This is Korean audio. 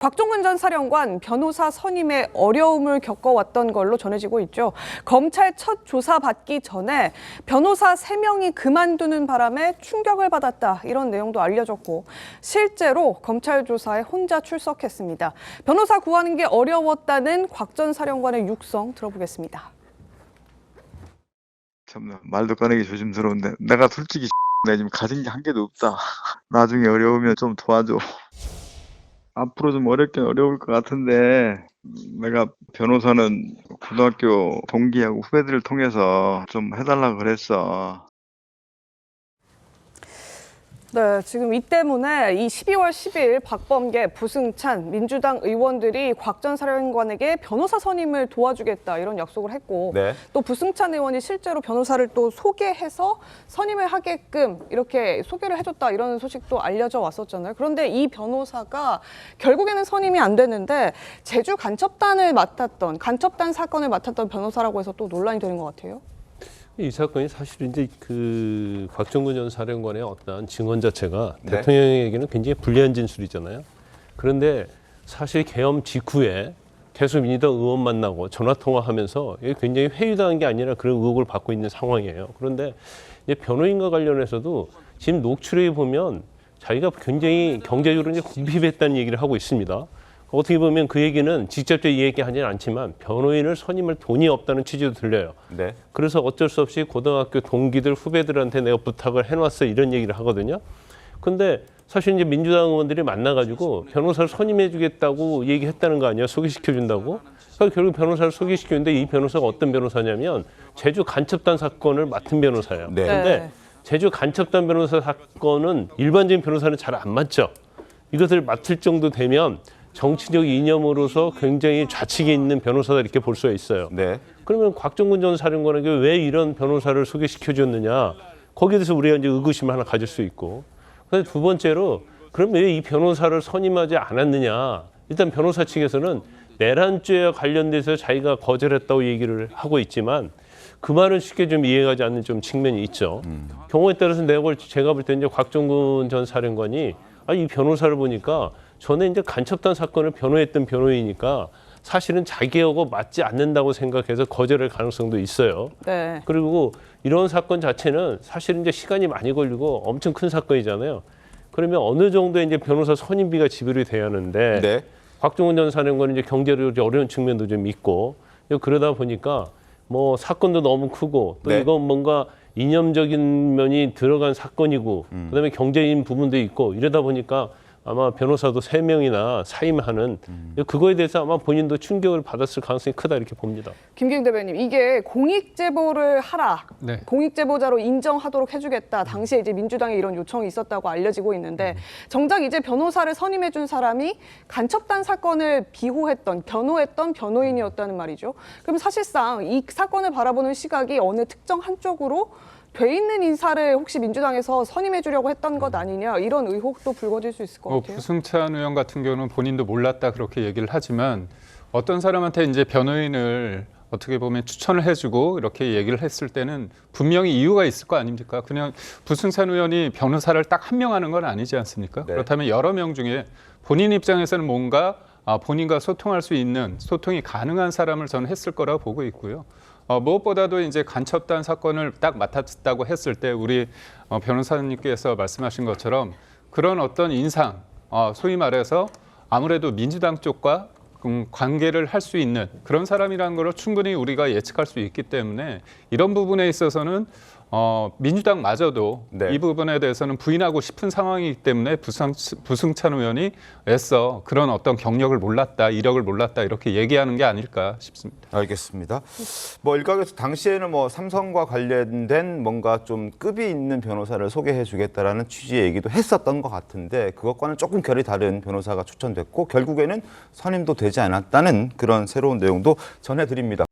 곽종근 전 사령관 변호사 선임에 어려움을 겪어왔던 걸로 전해지고 있죠. 검찰 첫 조사 받기 전에 변호사 3명이 그만두는 바람에 충격을 받았다. 이런 내용도 알려졌고 실제로 검찰 조사에 혼자 출석했습니다. 변호사 구하는 게 어려웠다는 곽 전 사령관의 육성 들어보겠습니다. 참 말도 꺼내기 조심스러운데 내가 솔직히 내가 지금 가진 게 한 개도 없다. 나중에 어려우면 좀 도와줘. 앞으로 좀 어렵긴 어려울 것 같은데 내가 변호사는 고등학교 동기하고 후배들을 통해서 좀 해달라고 그랬어. 네, 지금 이 때문에 이 12월 10일 박범계, 부승찬 민주당 의원들이 곽 전 사령관에게 변호사 선임을 도와주겠다 이런 약속을 했고 또 부승찬 의원이 실제로 변호사를 또 소개해서 선임을 하게끔 이렇게 소개를 해줬다 이런 소식도 알려져 왔었잖아요. 그런데 이 변호사가 결국에는 선임이 안 됐는데 제주 간첩단 사건을 맡았던 변호사라고 해서 또 논란이 되는 것 같아요. 이 사건이 사실 이제 그 곽종근 전 사령관의 어떤 증언 자체가 대통령에게는 굉장히 불리한 진술이잖아요. 그런데 사실 계엄 직후에 계속 민주당 의원 만나고 전화 통화하면서 이게 굉장히 회유당한 게 아니라 그런 의혹을 받고 있는 상황이에요. 그런데 이제 변호인과 관련해서도 지금 녹취록에 보면 자기가 굉장히 경제적으로 이제 궁핍했다는 얘기를 하고 있습니다. 어떻게 보면 그 얘기는 직접적으로 얘기하지는 않지만 변호인을 선임할 돈이 없다는 취지도 들려요. 그래서 어쩔 수 없이 고등학교 동기들, 후배들한테 내가 부탁을 해놨어 이런 얘기를 하거든요. 근데 사실 이제 민주당 의원들이 만나가지고 변호사를 선임해주겠다고 얘기했다는 거 아니야? 소개시켜준다고? 그러니까 결국 변호사를 소개시켰는데 이 변호사가 어떤 변호사냐면 제주 간첩단 사건을 맡은 변호사예요. 근데 제주 간첩단 변호사 사건은 일반적인 변호사는 잘 안 맡죠. 이것을 맡을 정도 되면 정치적 이념으로서 굉장히 좌측에 있는 변호사다 이렇게 볼 수가 있어요. 그러면 곽종근 전 사령관에게 왜 이런 변호사를 소개시켜줬느냐. 거기에 대해서 우리가 이제 의구심을 하나 가질 수 있고. 그래서 두 번째로 그럼 왜 이 변호사를 선임하지 않았느냐. 일단 변호사 측에서는 내란죄와 관련돼서 자기가 거절했다고 얘기를 하고 있지만 그 말은 쉽게 좀 이해가지 않는 좀 측면이 있죠. 경우에 따라서 제가 볼 때 이제 곽종근 전 사령관이 이 변호사를 보니까 전에 이제 간첩단 사건을 변호했던 변호인이니까 사실은 자기하고 맞지 않는다고 생각해서 거절할 가능성도 있어요. 그리고 이런 사건 자체는 사실은 이제 시간이 많이 걸리고 엄청 큰 사건이잖아요. 그러면 어느 정도 이제 변호사 선임비가 지불이 돼야 하는데 곽종근 전 사령관은 이제 경제적으로 어려운 측면도 좀 있고 그러다 보니까 뭐 사건도 너무 크고 또 이건 뭔가 이념적인 면이 들어간 사건이고 그다음에 경제인 부분도 있고 이러다 보니까 아마 변호사도 3명이나 사임하는 그거에 대해서 아마 본인도 충격을 받았을 가능성이 크다 이렇게 봅니다. 김기웅 대변인, 이게 공익제보를 하라, 공익제보자로 인정하도록 해주겠다. 당시에 이제 민주당에 이런 요청이 있었다고 알려지고 있는데 정작 이제 변호사를 선임해준 사람이 간첩단 사건을 변호했던 변호인이었다는 말이죠. 그럼 사실상 이 사건을 바라보는 시각이 어느 특정 한쪽으로 돼 있는 인사를 혹시 민주당에서 선임해 주려고 했던 것 아니냐 이런 의혹도 불거질 수 있을 것 같아요. 부승찬 의원 같은 경우는 본인도 몰랐다 그렇게 얘기를 하지만 어떤 사람한테 이제 변호인을 어떻게 보면 추천을 해주고 이렇게 얘기를 했을 때는 분명히 이유가 있을 거 아닙니까? 그냥 부승찬 의원이 변호사를 딱 한 명 하는 건 아니지 않습니까? 그렇다면 여러 명 중에 본인 입장에서는 뭔가 본인과 소통할 수 있는 소통이 가능한 사람을 저는 했을 거라고 보고 있고요. 무엇보다도 이제 간첩단 사건을 딱 맡았다고 했을 때 우리 변호사님께서 말씀하신 것처럼 그런 어떤 인상, 소위 말해서 아무래도 민주당 쪽과 관계를 할 수 있는 그런 사람이라는 걸 충분히 우리가 예측할 수 있기 때문에 이런 부분에 있어서는 민주당마저도 이 부분에 대해서는 부인하고 싶은 상황이기 때문에 부승찬 의원이 애써 그런 어떤 경력을 몰랐다, 이력을 몰랐다 이렇게 얘기하는 게 아닐까 싶습니다. 알겠습니다. 뭐 일각에서 당시에는 뭐 삼성과 관련된 뭔가 좀 급이 있는 변호사를 소개해주겠다라는 취지의 얘기도 했었던 것 같은데 그것과는 조금 결이 다른 변호사가 추천됐고 결국에는 선임도 되지 않았다는 그런 새로운 내용도 전해드립니다.